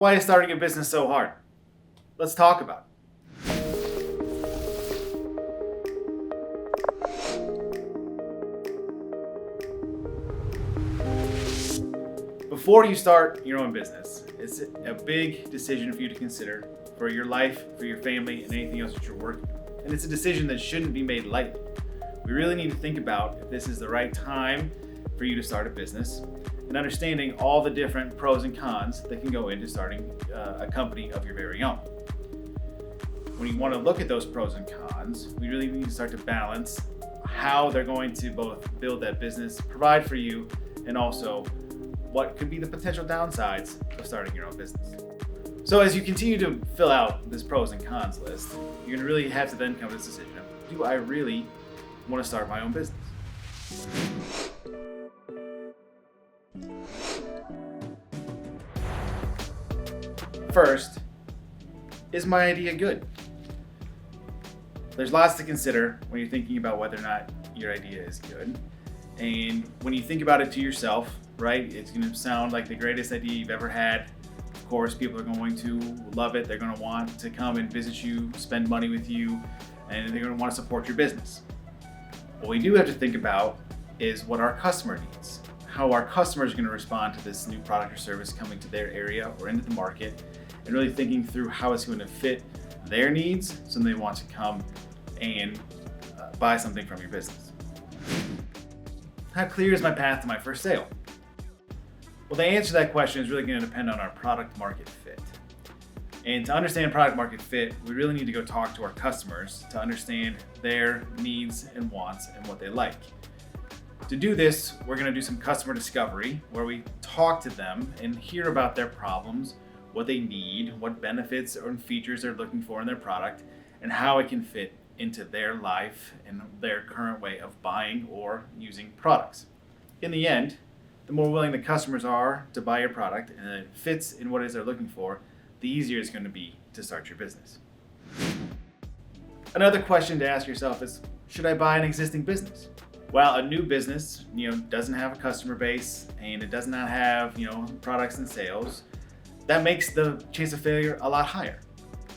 Why is starting a business so hard? Let's talk about it. Before you start your own business, it's a big decision for you to consider for your life, for your family, and anything else that you're working on. And it's a decision that shouldn't be made lightly. We really need to think about if this is the right time for you to start a business and understanding all the different pros and cons that can go into starting a company of your very own. When you want to look at those pros and cons, we really need to start to balance how they're going to both build that business, provide for you, and also what could be the potential downsides of starting your own business. So as you continue to fill out this pros and cons list, you're going to really have to then come to this decision of, do I really want to start my own business? First, is my idea good? There's lots to consider when you're thinking about whether or not your idea is good. And when you think about it to yourself, right, it's going to sound like the greatest idea you've ever had. Of course, people are going to love it. They're going to want to come and visit you, spend money with you, and they're going to want to support your business. What we do have to think about is what our customer needs, how our customers are going to respond to this new product or service coming to their area or into the market, and really thinking through how it's going to fit their needs so they want to come and buy something from your business. How clear is my path to my first sale? Well, the answer to that question is really going to depend on our product market fit. And to understand product market fit, we really need to go talk to our customers to understand their needs and wants and what they like. To do this, we're going to do some customer discovery where we talk to them and hear about their problems, what they need, what benefits or features they're looking for in their product, and how it can fit into their life and their current way of buying or using products. In the end, the more willing the customers are to buy your product and it fits in what it is they're looking for, the easier it's going to be to start your business. Another question to ask yourself is, should I buy an existing business? Well, a new business, doesn't have a customer base and it does not have, products and sales. That makes the chance of failure a lot higher.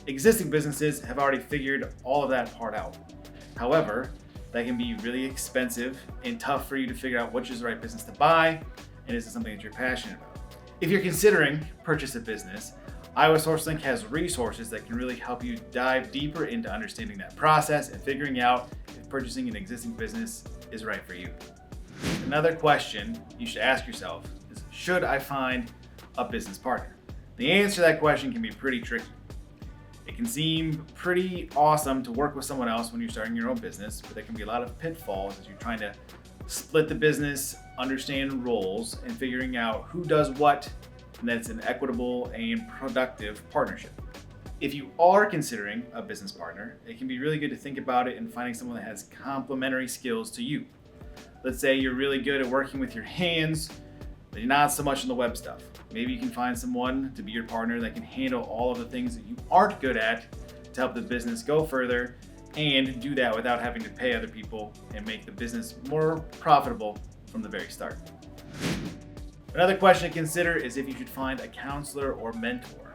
Existing businesses have already figured all of that part out. However, that can be really expensive and tough for you to figure out which is the right business to buy and is it something that you're passionate about. If you're considering purchase a business, IASourceLink has resources that can really help you dive deeper into understanding that process and figuring out if purchasing an existing business is right for you. Another question you should ask yourself is, should I find a business partner? The answer to that question can be pretty tricky. It can seem pretty awesome to work with someone else when you're starting your own business, but there can be a lot of pitfalls as you're trying to split the business, understand roles, and figuring out who does what, and that it's an equitable and productive partnership. If you are considering a business partner, it can be really good to think about it and finding someone that has complementary skills to you. Let's say you're really good at working with your hands, but you're not so much in the web stuff. Maybe you can find someone to be your partner that can handle all of the things that you aren't good at to help the business go further and do that without having to pay other people and make the business more profitable from the very start. Another question to consider is if you should find a counselor or mentor.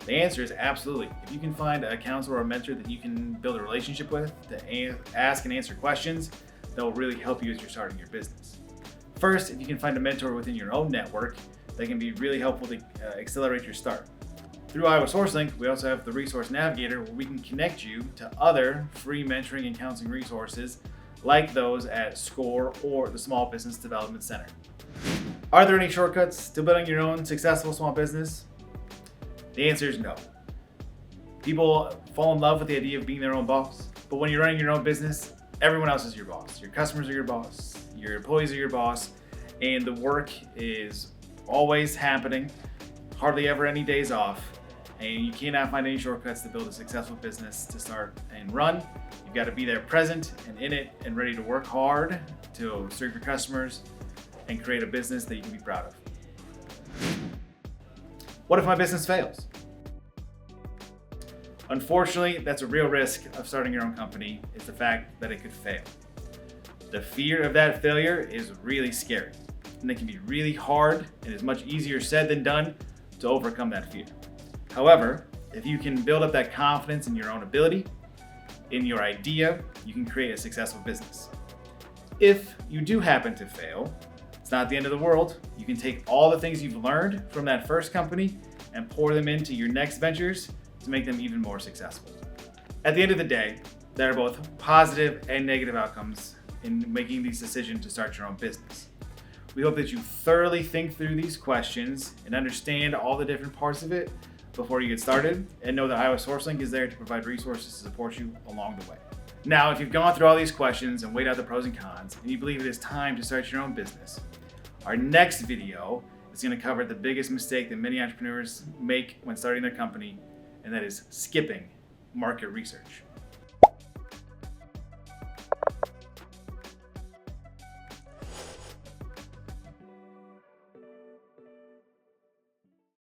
The answer is absolutely. If you can find a counselor or mentor that you can build a relationship with to ask and answer questions, that will really help you as you're starting your business. First, if you can find a mentor within your own network, that can be really helpful to accelerate your start. Through IASourceLink, we also have the Resource Navigator where we can connect you to other free mentoring and counseling resources like those at SCORE or the Small Business Development Center. Are there any shortcuts to building your own successful small business? The answer is no. People fall in love with the idea of being their own boss, but when you're running your own business, everyone else is your boss. Your customers are your boss, your employees are your boss, and the work is always happening, hardly ever any days off, and you cannot find any shortcuts to build a successful business to start and run. You've got to be there present and in it and ready to work hard to serve your customers and create a business that you can be proud of. What if my business fails? Unfortunately, that's a real risk of starting your own company, is the fact that it could fail. The fear of that failure is really scary, and it can be really hard and is much easier said than done to overcome that fear. However, if you can build up that confidence in your own ability, in your idea, you can create a successful business. If you do happen to fail, it's not the end of the world. You can take all the things you've learned from that first company and pour them into your next ventures to make them even more successful. At the end of the day, there are both positive and negative outcomes in making these decisions to start your own business. We hope that you thoroughly think through these questions and understand all the different parts of it before you get started, and know that IASourceLink is there to provide resources to support you along the way. Now, if you've gone through all these questions and weighed out the pros and cons, and you believe it is time to start your own business, our next video is going to cover the biggest mistake that many entrepreneurs make when starting their company, and that is skipping market research.